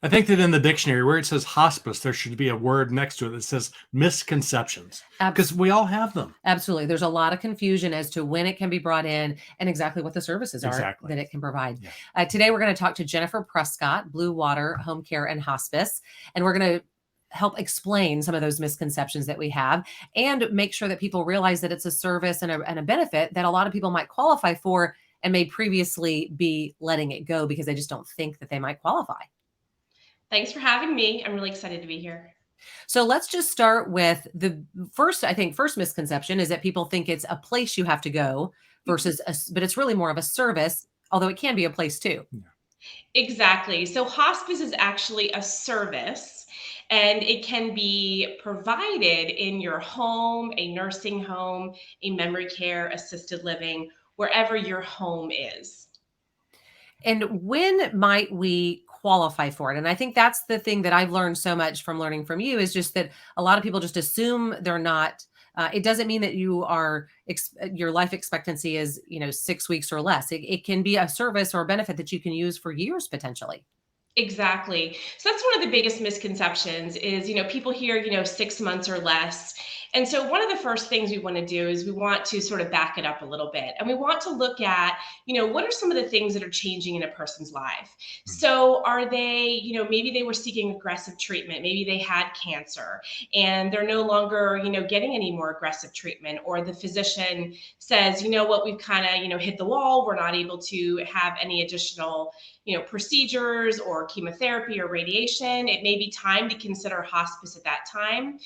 I think that in the dictionary where it says hospice, there should be a word next to it that says misconceptions because we all have them. Absolutely. There's a lot of confusion as to when it can be brought in and exactly what the services are Exactly. that it can provide. Yeah. Today, we're going to talk to Jennifer Prescott, Blue Water Home Care and Hospice, and we're going to help explain some of those misconceptions that we have and make sure that people realize that it's a service and a benefit that a lot of people might qualify for and may previously be letting it go because they just don't think that they might qualify. Thanks for having me. I'm really excited to be here. So let's just start with the first, I think, first misconception is that people think it's a place you have to go versus, but it's really more of a service, although it can be a place too. Exactly. So hospice is actually a service and it can be provided in your home, a nursing home, a memory care, assisted living, wherever your home is. And when might we qualify for it? And I think that's the thing that I've learned so much from learning from you is just that a lot of people just assume they're not. It doesn't mean that you are your life expectancy is 6 weeks or less. It can be a service or a benefit that you can use for years potentially. Exactly. So that's one of the biggest misconceptions is, people hear, 6 months or less. And so one of the first things we want to do is we want to sort of back it up a little bit. And we want to look at, what are some of the things that are changing in a person's life? So are they, maybe they were seeking aggressive treatment, maybe they had cancer and they're no longer, getting any more aggressive treatment, or the physician says, you know what, we've kind of, hit the wall. We're not able to have any additional procedures or chemotherapy or radiation. It may be time to consider hospice at that time.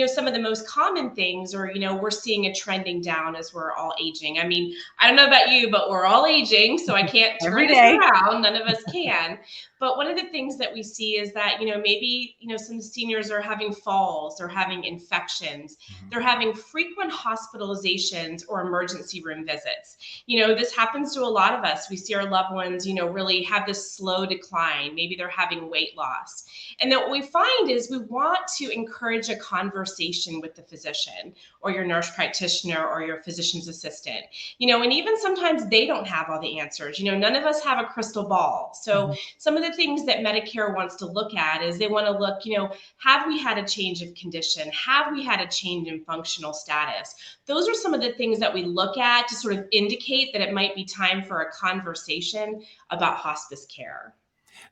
Some of the most common things are, we're seeing a trending down as we're all aging. I mean, I don't know about you, but we're all aging, so I can't turn this around. None of us can. But one of the things that we see is that, maybe, some seniors are having falls, they're having infections, they're having frequent hospitalizations or emergency room visits. This happens to a lot of us. We see our loved ones, really have this slow decline. Maybe they're having weight loss. And then what we find is we want to encourage a conversation with the physician or your nurse practitioner or your physician's assistant, and even sometimes they don't have all the answers. None of us have a crystal ball. So some of the things that Medicare wants to look at is they want to look, have we had a change of condition? Have we had a change in functional status? Those are some of the things that we look at to sort of indicate that it might be time for a conversation about hospice care.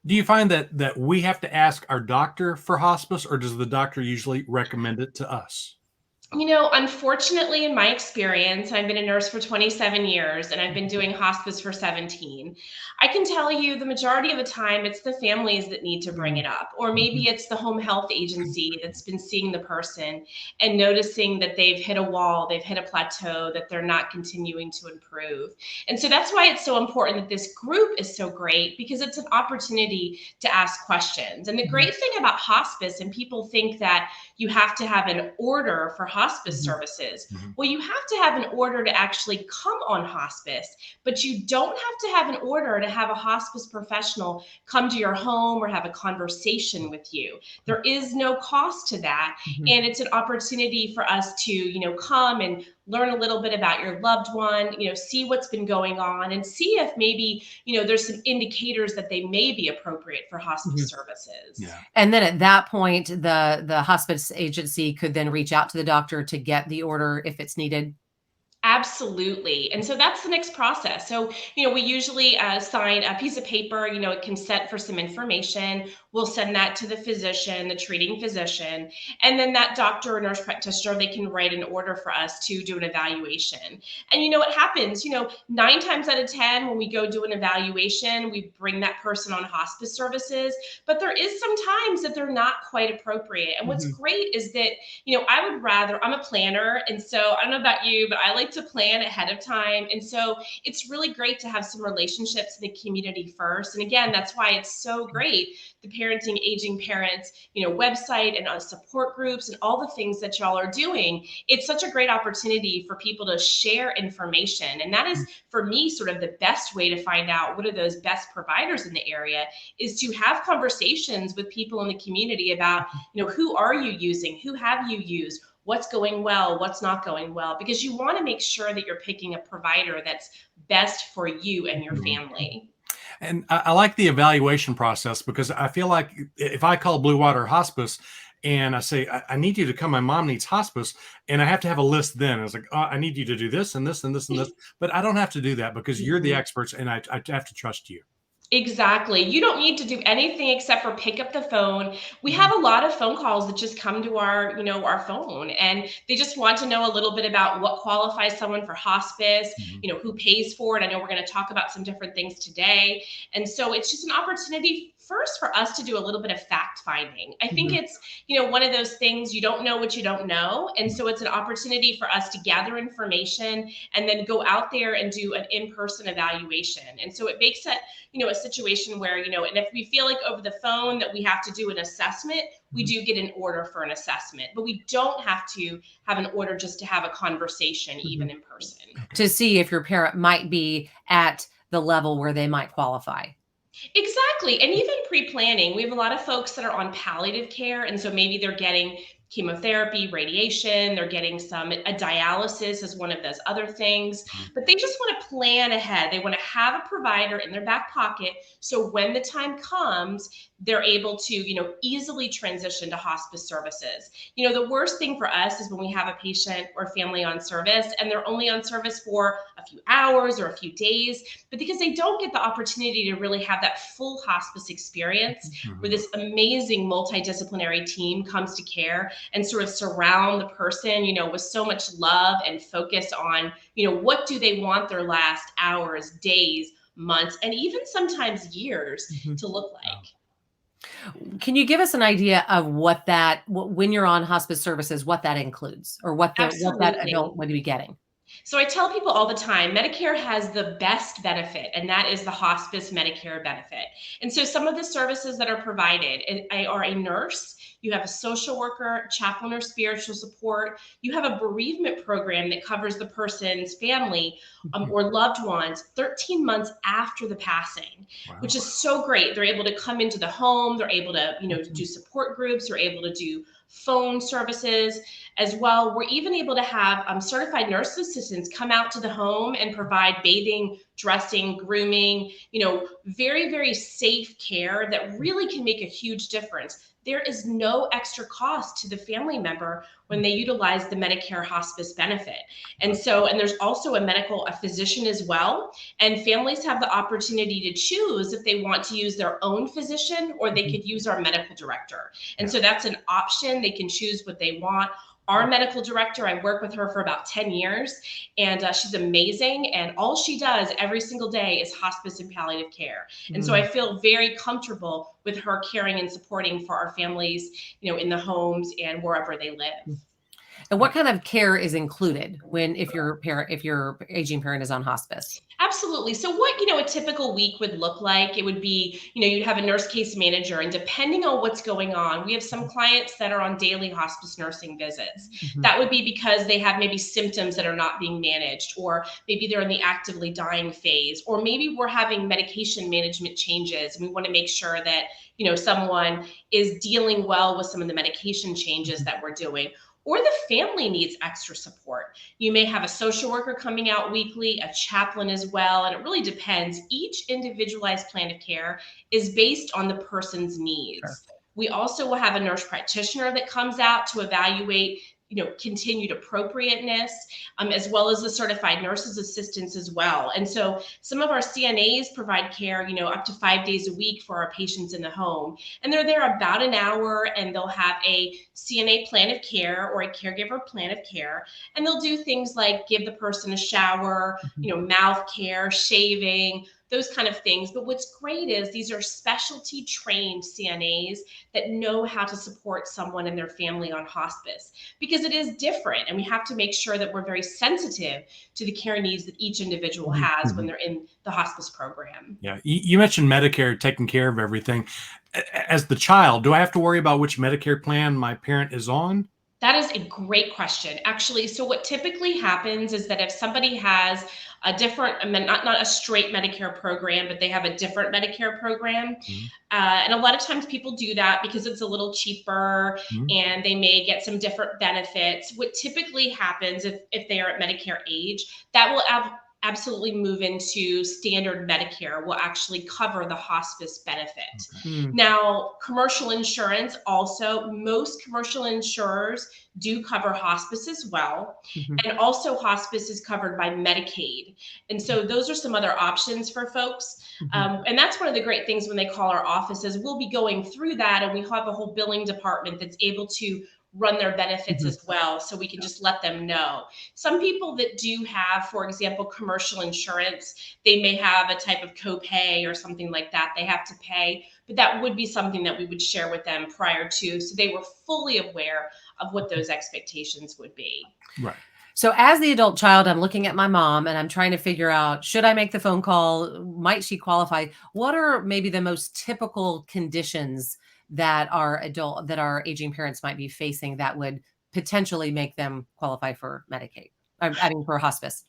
Do you find that we have to ask our doctor for hospice, or does the doctor usually recommend it to us? Unfortunately, in my experience, I've been a nurse for 27 years and I've been doing hospice for 17. I can tell you the majority of the time it's the families that need to bring it up, or maybe it's the home health agency that's been seeing the person and noticing that they've hit a wall, they've hit a plateau, that they're not continuing to improve. And so that's why it's so important that this group is so great, because it's an opportunity to ask questions. And the great thing about hospice, and people think that you have to have an order for hospice services. Well, you have to have an order to actually come on hospice, but you don't have to have an order to have a hospice professional come to your home or have a conversation with you. There is no cost to that. And it's an opportunity for us to, come and learn a little bit about your loved one, see what's been going on and see if maybe, there's some indicators that they may be appropriate for hospice services. Yeah. And then at that point, the hospice agency could then reach out to the doctor to get the order if it's needed. Absolutely. And so that's the next process. So, we usually sign a piece of paper, a consent for some information. We'll send that to the physician, the treating physician, and then that doctor or nurse practitioner, they can write an order for us to do an evaluation. And what happens, 9 times out of 10, when we go do an evaluation, we bring that person on hospice services, but there is sometimes that they're not quite appropriate. And what's great is that, I would rather, I'm a planner. And so I don't know about you, but I like to plan ahead of time. And so it's really great to have some relationships in the community first. And again, that's why it's so great, the Parenting Aging Parents, website and support groups and all the things that y'all are doing. It's such a great opportunity for people to share information. And that is, for me, sort of the best way to find out what are those best providers in the area, is to have conversations with people in the community about, who are you using? Who have you used? What's going well, what's not going well, because you want to make sure that you're picking a provider that's best for you and your family. And I like the evaluation process because I feel like if I call Blue Water Hospice and I say, I need you to come, my mom needs hospice, and I have to have a list then. It's like, oh, I need you to do this and this and this and this. But I don't have to do that because you're the Mhm. experts and I have to trust you. Exactly. You don't need to do anything except for pick up the phone. We Mhm. have a lot of phone calls that just come to our, our phone, and they just want to know a little bit about what qualifies someone for hospice, Mhm. who pays for it. I know we're going to talk about some different things today. And so it's just an opportunity first for us to do a little bit of fact finding. I think Mhm. it's, one of those things, you don't know what you don't know. And so it's an opportunity for us to gather information and then go out there and do an in-person evaluation. And so it makes it a situation where, and if we feel like over the phone that we have to do an assessment, we Mhm. do get an order for an assessment, but we don't have to have an order just to have a conversation, even Mhm. in person. To see if your parent might be at the level where they might qualify. Exactly. And even pre-planning, we have a lot of folks that are on palliative care. And so maybe they're getting chemotherapy, radiation, they're getting a dialysis as one of those other things, Mhm. but they just want to plan ahead. They want to have a provider in their back pocket. So when the time comes, they're able to, easily transition to hospice services. The worst thing for us is when we have a patient or family on service and they're only on service for a few hours or a few days, but because they don't get the opportunity to really have that full hospice experience where Mhm. this amazing multidisciplinary team comes to care and sort of surround the person, with so much love and focus on, what do they want their last hours, days, months, and even sometimes years Mhm. to look Wow. like. Can you give us an idea of when you're on hospice services, what that includes or what that Absolutely. adult would be getting? So I tell people all the time, Medicare has the best benefit, and that is the hospice Medicare benefit. And so some of the services that are provided are a nurse, you have a social worker, chaplain or spiritual support, you have a bereavement program that covers the person's family Mhm. or loved ones 13 months after the passing, which Wow. is so great. They're able to come into the home, they're able to, Mhm. do support groups, they're able to do phone services as well. We're even able to have certified nurse assistants come out to the home and provide bathing, dressing, grooming, very, very safe care that really can make a huge difference. There is no extra cost to the family member when they utilize the Medicare hospice benefit. And there's also a physician as well. And families have the opportunity to choose if they want to use their own physician or they Mhm. could use our medical director. And Yeah. so that's an option. They can choose what they want. Our medical director, I worked with her for about 10 years, and she's amazing. And all she does every single day is hospice and palliative care. And so I Mhm. feel very comfortable with her caring and supporting for our families, in the homes and wherever they live. And what kind of care is included if your aging parent is on hospice? Absolutely. So what, a typical week would look like, it would be, you'd have a nurse case manager, and depending on what's going on, we have some clients that are on daily hospice nursing visits. Mhm. That would be because they have maybe symptoms that are not being managed, or maybe they're in the actively dying phase, or maybe we're having medication management changes and we want to make sure that, someone is dealing well with some of the medication changes Mhm. that we're doing, or the family needs extra support. You may have a social worker coming out weekly, a chaplain as well, and it really depends. Each individualized plan of care is based on the person's Sure. needs. We also will have a nurse practitioner that comes out to evaluate, continued appropriateness, as well as the certified nurses assistants as well. And so some of our CNAs provide care, up to 5 days a week for our patients in the home. And they're there about an hour, and they'll have a CNA plan of care or a caregiver plan of care. And they'll do things like give the person a shower, Mhm. mouth care, shaving, those kind of things. But what's great is these are specialty trained CNAs that know how to support someone and their family on hospice, because it is different. And we have to make sure that we're very sensitive to the care needs that each individual Mhm. has when Mhm. they're in the hospice program. Yeah. You mentioned Medicare taking care of everything. As the child, do I have to worry about which Medicare plan my parent is on? That is a great question, actually. So, what typically happens is that if somebody has a different, I mean, not a straight Medicare program, but they have a different Medicare program, Mhm. and a lot of times people do that because it's a little cheaper Mhm. and they may get some different benefits. What typically happens if they are at Medicare age, that will absolutely move into standard Medicare will actually cover the hospice benefit. Okay. Mm. Now, commercial insurance also, most commercial insurers do cover hospice as well. Mhm. And also, hospice is covered by Medicaid. And so, those are some other options for folks. Mhm. And that's one of the great things when they call our offices. We'll be going through that, and we have a whole billing department that's able to run their benefits Mhm. as well. So we can just let them know. Some people that do have, for example, commercial insurance, they may have a type of copay or something like that they have to pay, but that would be something that we would share with them prior to, so they were fully aware of what those expectations would be. Right. So as the adult child, I'm looking at my mom and I'm trying to figure out, should I make the phone call? Might she qualify? What are maybe the most typical conditions that our aging parents might be facing that would potentially make them qualify for Medicaid? I mean, for hospice.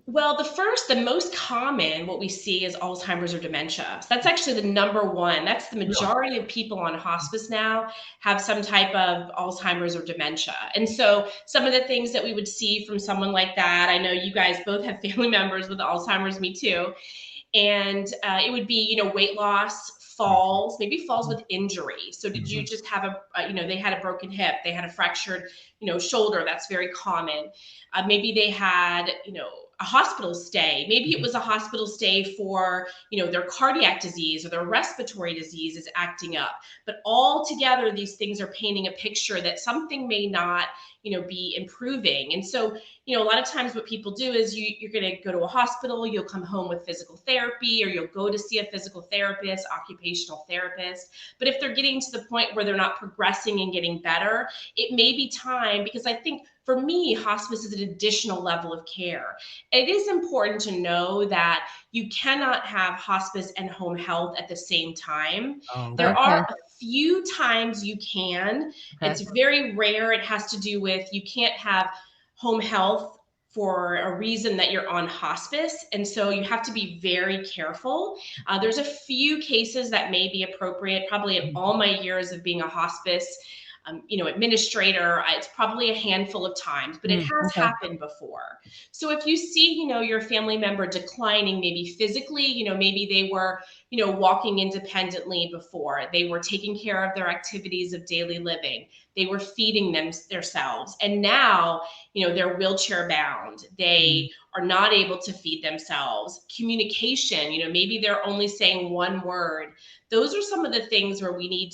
Well, the most common, what we see is Alzheimer's or dementia. So that's actually the number one. That's the Really? majority of people on hospice now have some type of Alzheimer's or dementia. And so some of the things that we would see from someone like that, I know you guys both have family members with Alzheimer's, me too. And it would be, weight loss, falls, maybe falls with injury. So did you Mhm. just have they had a broken hip, they had a fractured, shoulder? That's very common. Maybe they had, a hospital stay. Maybe it was a hospital stay for, their cardiac disease or their respiratory disease is acting up. But all together, these things are painting a picture that something may not, be improving. And so, a lot of times what people do is you're going to go to a hospital, you'll come home with physical therapy, or you'll go to see a physical therapist, occupational therapist. But if they're getting to the point where they're not progressing and getting better, it may be time, because I think for me, hospice is an additional level of care. It is important to know that you cannot have hospice and home health at the same time. Oh, There okay. are Okay. a few times you can. Okay. It's very rare. It has to do with, you can't have home health for a reason that you're on hospice. And so you have to be very careful. There's a few cases that may be appropriate, probably in all my years of being a hospice administrator. It's probably a handful of times, but it has Okay. happened before. So if you see, your family member declining, maybe physically, maybe they were, walking independently before, they were taking care of their activities of daily living, they were feeding themselves, and now, they're wheelchair bound, they are not able to feed themselves. Communication, maybe they're only saying one word. Those are some of the things where we need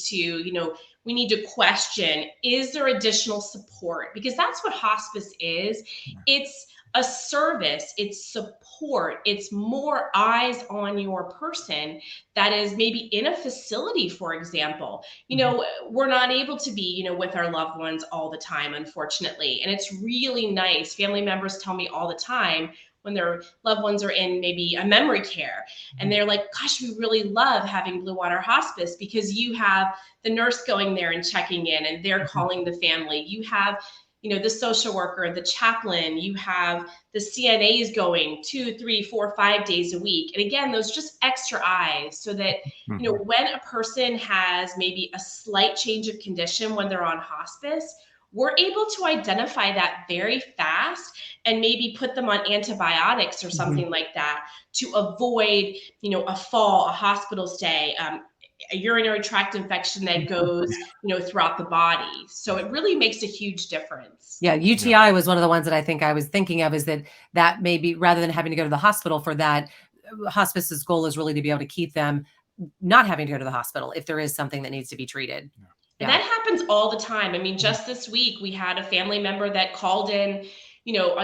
to question, is there additional support? Because that's what hospice is. It's a service, it's support, it's more eyes on your person that is maybe in a facility, for example. We're not able to be, with our loved ones all the time, unfortunately. And it's really nice. Family members tell me all the time when their loved ones are in maybe a memory care, and they're like, gosh, we really love having Blue Water Hospice because you have the nurse going there and checking in, and they're calling the family. You have, the social worker, the chaplain, you have the CNAs going 2, 3, 4, 5 days a week. And again, those just extra eyes, so that, Mhm. when a person has maybe a slight change of condition when they're on hospice, we're able to identify that very fast and maybe put them on antibiotics or Mhm. something like that to avoid, a fall, a hospital stay, a urinary tract infection that goes, throughout the body. So it really makes a huge difference. Yeah, Yeah. UTI was one of the ones that I think I was thinking of, is that maybe rather than having to go to the hospital for that, hospice's goal is really to be able to keep them not having to go to the hospital if there is something that needs to be treated. And Yeah. that happens all the time. I mean, just this week, we had a family member that called in,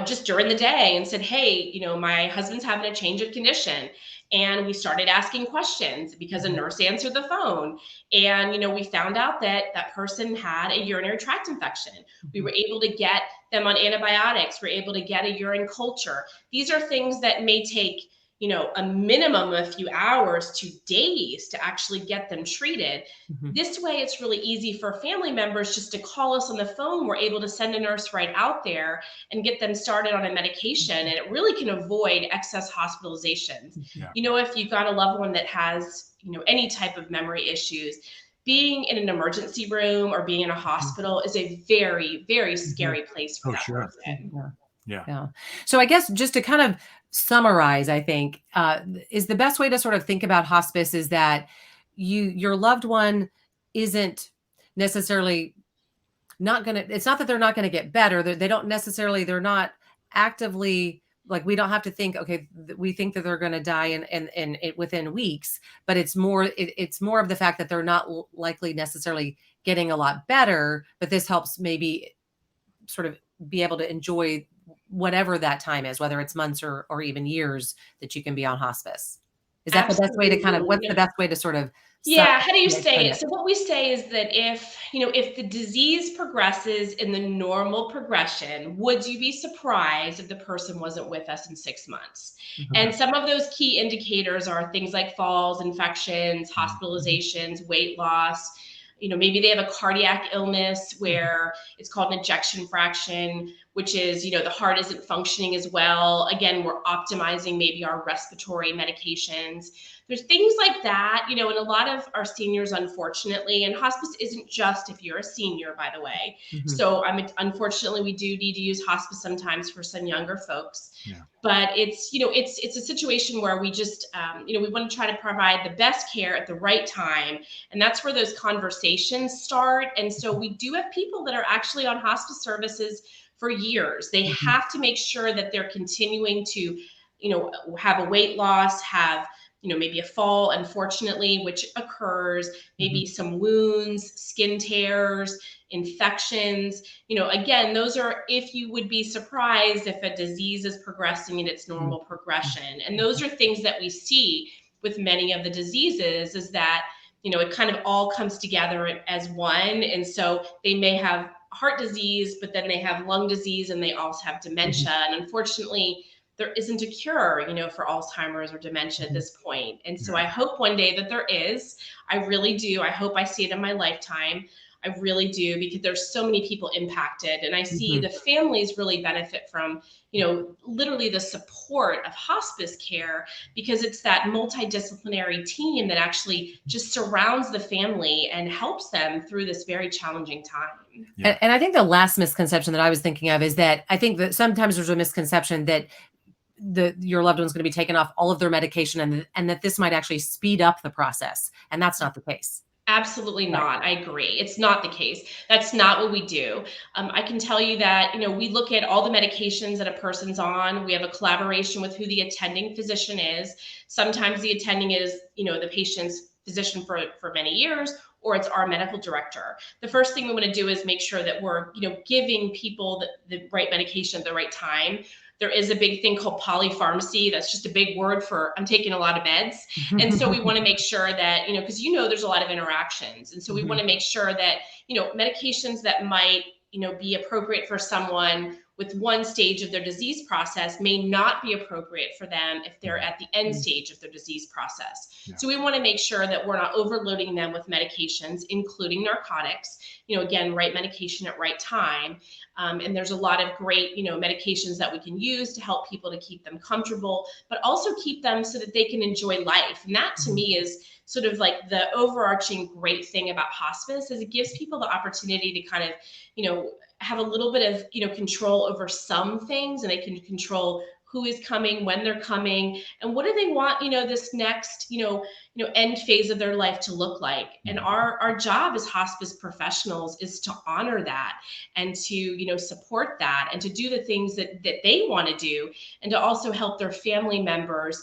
just during the day and said, hey, my husband's having a change of condition. And we started asking questions because a nurse answered the phone. And, we found out that that person had a urinary tract infection. We were able to get them on antibiotics. We're able to get a urine culture. These are things that may take, a minimum of a few hours to days to actually get them treated. Mhm. This way, it's really easy for family members just to call us on the phone. We're able to send a nurse right out there and get them started on a medication. And it really can avoid excess hospitalizations. Yeah. If you've got a loved one that has, any type of memory issues, being in an emergency room or being in a hospital is a very, very Mhm. scary place for Oh, that sure. person. Yeah. Yeah. Yeah. So I guess just to kind of summarize, I think is the best way to sort of think about hospice is that your loved one isn't necessarily not going to, it's not that they're not going to get better. They don't necessarily, they're not actively, like, we don't have to think, okay, we think that they're going to die in it within weeks, but it's more of the fact that they're not likely necessarily getting a lot better, but this helps maybe sort of be able to enjoy whatever that time is, whether it's months or even years that you can be on hospice. Is that the best way to kind of, what's the Absolutely. best way to sort of Yeah, how do you say explain it? that? So what we say is that if, if the disease progresses in the normal progression, would you be surprised if the person wasn't with us in 6 months? Okay. And some of those key indicators are things like falls, infections, Mhm. hospitalizations, weight loss. Maybe they have a cardiac illness where it's called an ejection fraction, which is, the heart isn't functioning as well. Again, we're optimizing maybe our respiratory medications. There's things like that, and a lot of our seniors, unfortunately, and hospice isn't just if you're a senior, by the way. Mhm. So unfortunately, we do need to use hospice sometimes for some younger folks. Yeah. But it's a situation where we just, we want to try to provide the best care at the right time. And that's where those conversations start. And so we do have people that are actually on hospice services for years. They Mhm. have to make sure that they're continuing to, have a weight loss, have maybe a fall, unfortunately, which occurs, maybe some wounds, skin tears, infections. Again, those are if you would be surprised if a disease is progressing in its normal progression. And those are things that we see with many of the diseases is that, it kind of all comes together as one. And so they may have heart disease, but then they have lung disease and they also have dementia. And unfortunately, there isn't a cure, for Alzheimer's or dementia at this point. And so I hope one day that there is. I really do. I hope I see it in my lifetime. I really do, because there's so many people impacted. And I see the families really benefit from, literally the support of hospice care, because it's that multidisciplinary team that actually just surrounds the family and helps them through this very challenging time. Yeah. And I think the last misconception that I was thinking of is that I think that sometimes there's a misconception that your loved one's going to be taken off all of their medication and that this might actually speed up the process. And that's not the case. Absolutely Right. not. I agree. It's not the case. That's not what we do. I can tell you that, we look at all the medications that a person's on. We have a collaboration with who the attending physician is. Sometimes the attending is, the patient's physician for many years, or it's our medical director. The first thing we want to do is make sure that we're, giving people the right medication at the right time. There is a big thing called polypharmacy. That's just a big word for I'm taking a lot of meds. And so we want to make sure that, because there's a lot of interactions. And so we want to make sure that, medications that might, be appropriate for someone with one stage of their disease process may not be appropriate for them if they're at the end stage of their disease process. Yeah. So we want to make sure that we're not overloading them with medications, including narcotics, again, right medication at right time. And there's a lot of great, medications that we can use to help people to keep them comfortable, but also keep them so that they can enjoy life. And that to me is sort of like the overarching great thing about hospice is it gives people the opportunity to kind of, have a little bit of, control over some things, and they can control who is coming, when they're coming, and what do they want, this next, end phase of their life to look like. And our job as hospice professionals is to honor that and to, support that and to do the things that they want to do, and to also help their family members,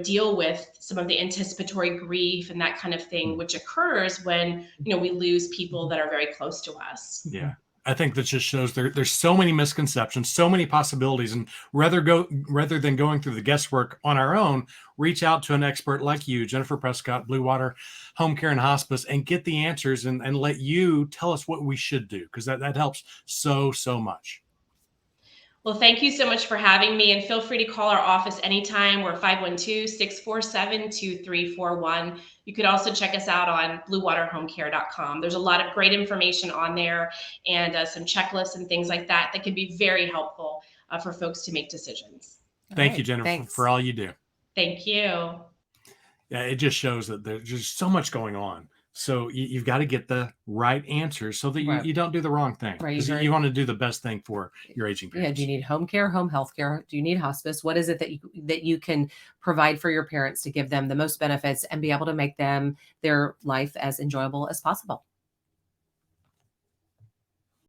deal with some of the anticipatory grief and that kind of thing, which occurs when, we lose people that are very close to us. Yeah. I think that just shows there's so many misconceptions, so many possibilities, and rather than going through the guesswork on our own, reach out to an expert like you, Jennifer Prescott, Blue Water Home Care and Hospice, and get the answers and let you tell us what we should do, because that helps so much. Well, thank you so much for having me, and feel free to call our office anytime. We're 512-647-2341. You could also check us out on bluewaterhomecare.com. There's a lot of great information on there, and some checklists and things like that that can be very helpful for folks to make decisions. Thank you, Jennifer, Thanks. for all you do. Thank you. Yeah, it just shows that there's just so much going on. So you've got to get the right answers so that Right. you don't do the wrong thing, Right. because You're you want to do the best thing for your aging Yeah. parents. Do you need home care, home health care? Do you need hospice? What is it that you can provide for your parents to give them the most benefits and be able to make them their life as enjoyable as possible?